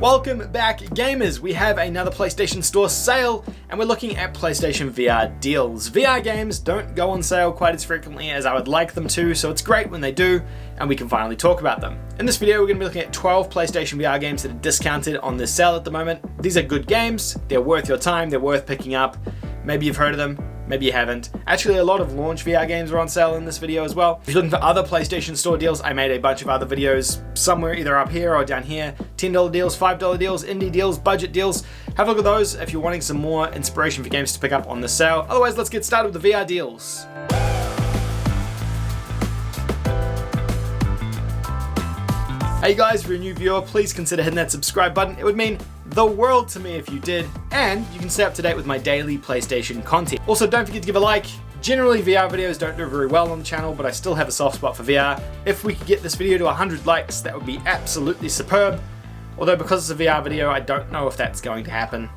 Welcome back, gamers. We have another PlayStation Store sale and we're looking at PlayStation VR deals. VR games don't go on sale quite as frequently as I would like them to, so it's great when they do and we can finally talk about them. In this video, we're going to be looking at 12 PlayStation VR games that are discounted on this sale at the moment. These are good games, they're worth your time, they're worth picking up. Maybe you've heard of them, maybe you haven't. Actually, a lot of launch VR games are on sale in this video as well. If you're looking for other PlayStation Store deals, I made a bunch of other videos somewhere either up here or down here. $10 deals, $5 deals, indie deals, budget deals. Have a look at those if you're wanting some more inspiration for games to pick up on the sale. Otherwise, let's get started with the VR deals. Hey guys, if you're a new viewer, please consider hitting that subscribe button. It would mean the world to me if you did, and you can stay up to date with my daily PlayStation content. Also, don't forget to give a like. Generally, VR videos don't do very well on the channel, but I still have a soft spot for VR. If we could get this video to 100 likes, that would be absolutely superb. Although because it's a VR video, I don't know if that's going to happen.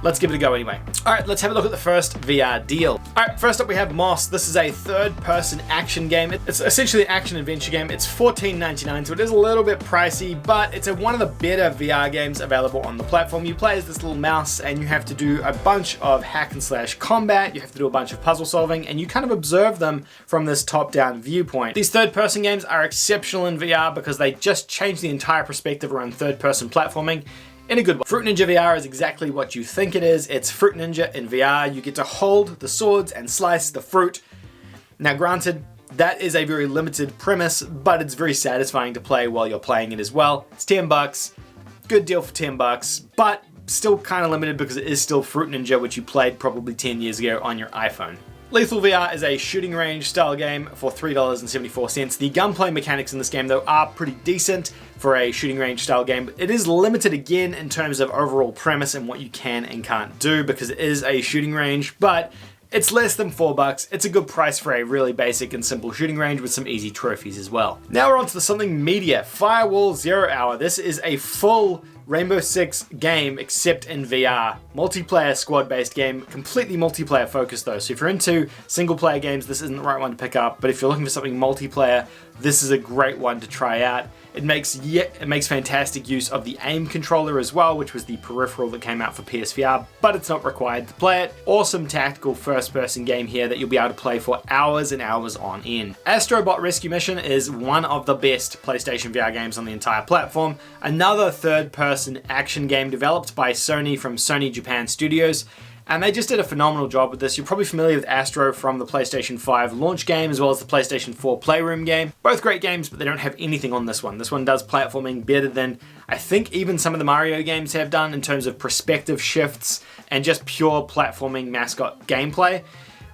Let's give it a go anyway. Alright, let's have a look at the first VR deal. Alright, first up we have Moss. This is a third-person action game. It's essentially an action-adventure game. It's $14.99, so it is a little bit pricey, but it's one of the better VR games available on the platform. You play as this little mouse, and you have to do a bunch of hack-and-slash combat, you have to do a bunch of puzzle solving, and you kind of observe them from this top-down viewpoint. These third-person games are exceptional in VR because they just change the entire perspective around third-person platforming in a good way. Fruit Ninja VR is exactly what you think it is. It's Fruit Ninja in VR. You get to hold the swords and slice the fruit. Now granted, that is a very limited premise, but it's very satisfying to play while you're playing it as well. It's 10 bucks, good deal for 10 bucks, but still kind of limited because it is still Fruit Ninja, which you played probably 10 years ago on your iPhone. Lethal VR is a shooting range style game for $3.74. The gunplay mechanics in this game though are pretty decent for a shooting range style game. It is limited again in terms of overall premise and what you can and can't do because it is a shooting range, but it's less than $4. It's a good price for a really basic and simple shooting range with some easy trophies as well. Now we're on to something media. Firewall Zero Hour. This is a full Rainbow Six game except in VR. Multiplayer squad-based game, completely multiplayer focused though. So if you're into single player games, this isn't the right one to pick up, but if you're looking for something multiplayer, this is a great one to try out. It makes fantastic use of the aim controller as well, which was the peripheral that came out for PSVR, but it's not required to play it. Awesome tactical first-person game here that you'll be able to play for hours and hours on end. Astro Bot Rescue Mission is one of the best PlayStation VR games on the entire platform. Another third-person action game developed by Sony from Sony Japan Studios. And they just did a phenomenal job with this. You're probably familiar with Astro from the PlayStation 5 launch game as well as the PlayStation 4 Playroom game. Both great games, but they don't have anything on this one. This one does platforming better than I think even some of the Mario games have done in terms of perspective shifts and just pure platforming mascot gameplay.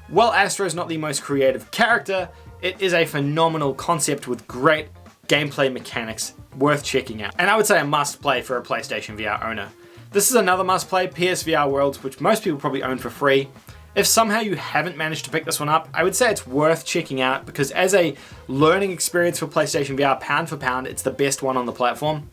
While Astro is not the most creative character, it is a phenomenal concept with great gameplay mechanics worth checking out. And I would say a must play for a PlayStation VR owner. This is another must-play, PSVR Worlds, which most people probably own for free. If somehow you haven't managed to pick this one up, I would say it's worth checking out because as a learning experience for PlayStation VR, pound for pound, it's the best one on the platform.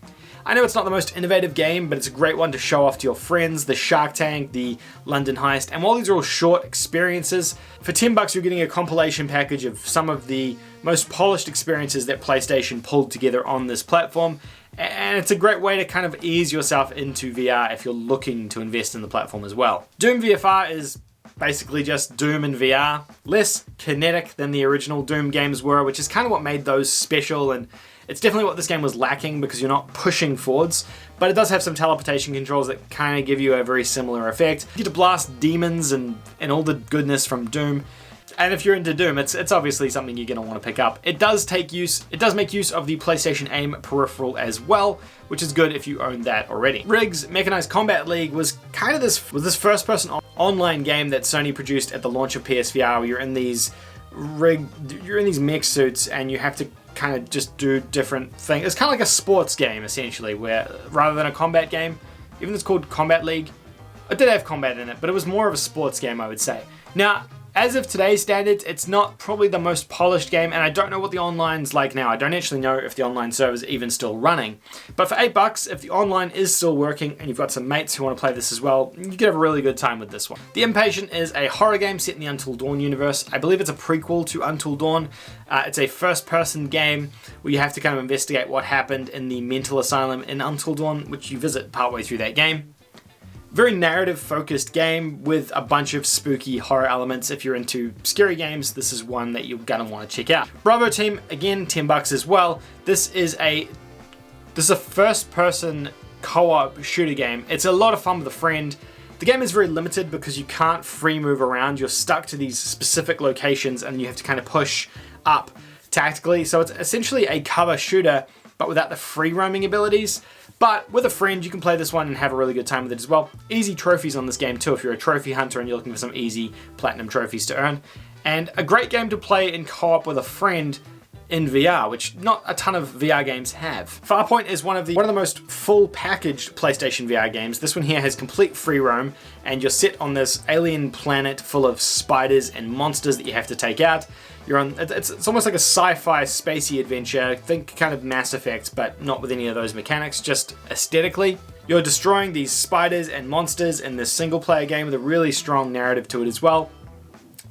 I know it's not the most innovative game, but it's a great one to show off to your friends, the Shark Tank, the London Heist, and while these are all short experiences, for 10 bucks you're getting a compilation package of some of the most polished experiences that PlayStation pulled together on this platform. And it's a great way to kind of ease yourself into VR if you're looking to invest in the platform as well. Doom VFR is basically just Doom in VR. Less kinetic than the original Doom games were, which is kind of what made those special, and it's definitely what this game was lacking because you're not pushing forwards, but it does have some teleportation controls that kind of give you a very similar effect. You get to blast demons and all the goodness from Doom. And if you're into Doom, it's obviously something you're going to want to pick up. It does make use of the PlayStation Aim peripheral as well, which is good if you own that already. Riggs Mechanized Combat League was kind of this first-person online game that Sony produced at the launch of PSVR, where you're in these mech suits and you have to kind of just do different things. It's kind of like a sports game essentially, where rather than a combat game, even though it's called Combat League, it did have combat in it, but it was more of a sports game, I would say. Now, As of today's standards, it's not probably the most polished game, and I don't know what the online's like now. I don't actually know if the online server's even still running. But for $8, if the online is still working and you've got some mates who want to play this as well, you can have a really good time with this one. The Impatient is a horror game set in the Until Dawn universe. I believe it's a prequel to Until Dawn. It's a first-person game where you have to kind of investigate what happened in the mental asylum in Until Dawn, which you visit partway through that game. Very narrative-focused game with a bunch of spooky horror elements. If you're into scary games, this is one that you're gonna want to check out. Bravo Team, again, $10 as well. This is a first-person co-op shooter game. It's a lot of fun with a friend. The game is very limited because you can't free move around. You're stuck to these specific locations and you have to kind of push up tactically. So it's essentially a cover shooter, but without the free roaming abilities. But with a friend, you can play this one and have a really good time with it as well. Easy trophies on this game too if you're a trophy hunter and you're looking for some easy platinum trophies to earn. And a great game to play in co-op with a friend in VR, which not a ton of VR games have. Farpoint is one of the most full packaged PlayStation VR games. This one here has complete free roam and you're set on this alien planet full of spiders and monsters that you have to take out. You're on, it's almost like a sci-fi spacey adventure. Think kind of Mass Effect, but not with any of those mechanics, just aesthetically. You're destroying these spiders and monsters in this single player game with a really strong narrative to it as well.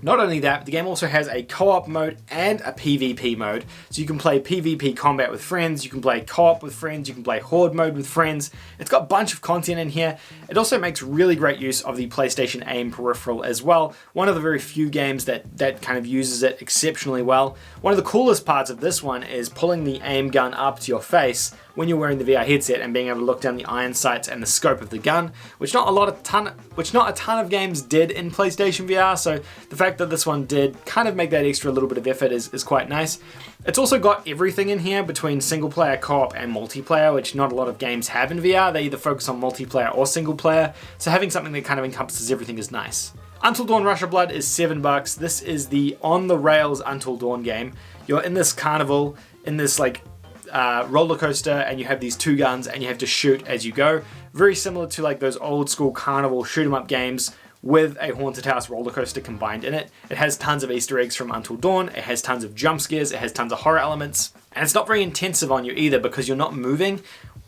Not only that, the game also has a co-op mode and a PvP mode. So you can play PvP combat with friends, you can play co-op with friends, you can play horde mode with friends. It's got a bunch of content in here. It also makes really great use of the PlayStation Aim peripheral as well. One of the very few games that kind of uses it exceptionally well. One of the coolest parts of this one is pulling the aim gun up to your face when you're wearing the VR headset and being able to look down the iron sights and the scope of the gun, which not a ton of games did in PlayStation VR, so the fact that this one did kind of make that extra little bit of effort is quite nice. It's also got everything in here between single player, co-op and multiplayer, which not a lot of games have in VR. They either focus on multiplayer or single player, so having something that kind of encompasses everything is nice. Until Dawn Rush of Blood is $7. This is the on-the-rails Until Dawn game. You're in this carnival, in this like roller coaster, and you have these two guns and you have to shoot as you go. Very similar to like those old school carnival shoot 'em up games with a haunted house roller coaster combined in it. It has tons of Easter eggs from Until Dawn, it has tons of jump scares, it has tons of horror elements, and it's not very intensive on you either because you're not moving.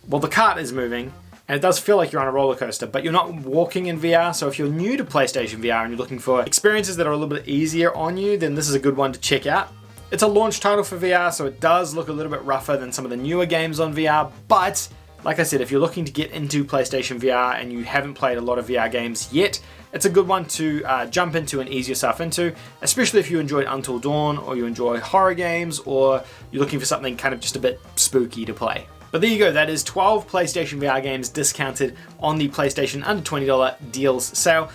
Well, the cart is moving, and it does feel like you're on a roller coaster, but you're not walking in VR, so if you're new to PlayStation VR and you're looking for experiences that are a little bit easier on you, then this is a good one to check out. It's a launch title for VR, so it does look a little bit rougher than some of the newer games on VR, but like I said, if you're looking to get into PlayStation VR and you haven't played a lot of VR games yet, it's a good one to jump into and ease yourself into, especially if you enjoyed Until Dawn or you enjoy horror games or you're looking for something kind of just a bit spooky to play. But there you go, that is 12 PlayStation VR games discounted on the PlayStation under $20 deals sale.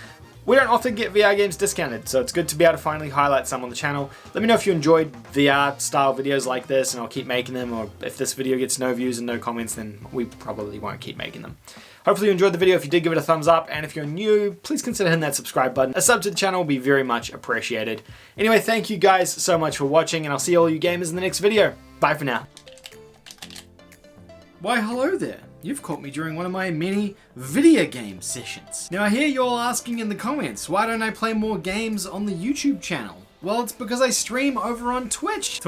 We don't often get VR games discounted, so it's good to be able to finally highlight some on the channel. Let me know if you enjoyed VR style videos like this and I'll keep making them, or if this video gets no views and no comments, then we probably won't keep making them. Hopefully you enjoyed the video. If you did, give it a thumbs up, and if you're new, please consider hitting that subscribe button. A sub to the channel will be very much appreciated. Anyway, thank you guys so much for watching, and I'll see all you gamers in the next video. Bye for now. Why, hello there. You've caught me during one of my many video game sessions. Now I hear you all asking in the comments, why don't I play more games on the YouTube channel? Well, it's because I stream over on Twitch.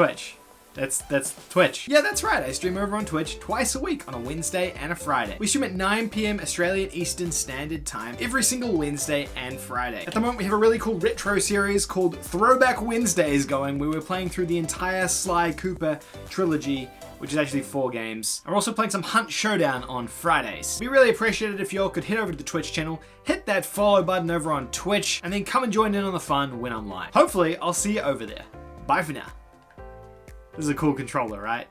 That's Twitch. Yeah, that's right. I stream over on Twitch twice a week on a Wednesday and a Friday. We stream at 9 PM Australian Eastern Standard Time every single Wednesday and Friday. At the moment, we have a really cool retro series called Throwback Wednesdays going, where we're playing through the entire Sly Cooper trilogy, which is actually 4 games. I'm also playing some Hunt Showdown on Fridays. We really appreciate it if y'all could head over to the Twitch channel, hit that follow button over on Twitch, and then come and join in on the fun when I'm live. Hopefully, I'll see you over there. Bye for now. This is a cool controller, right?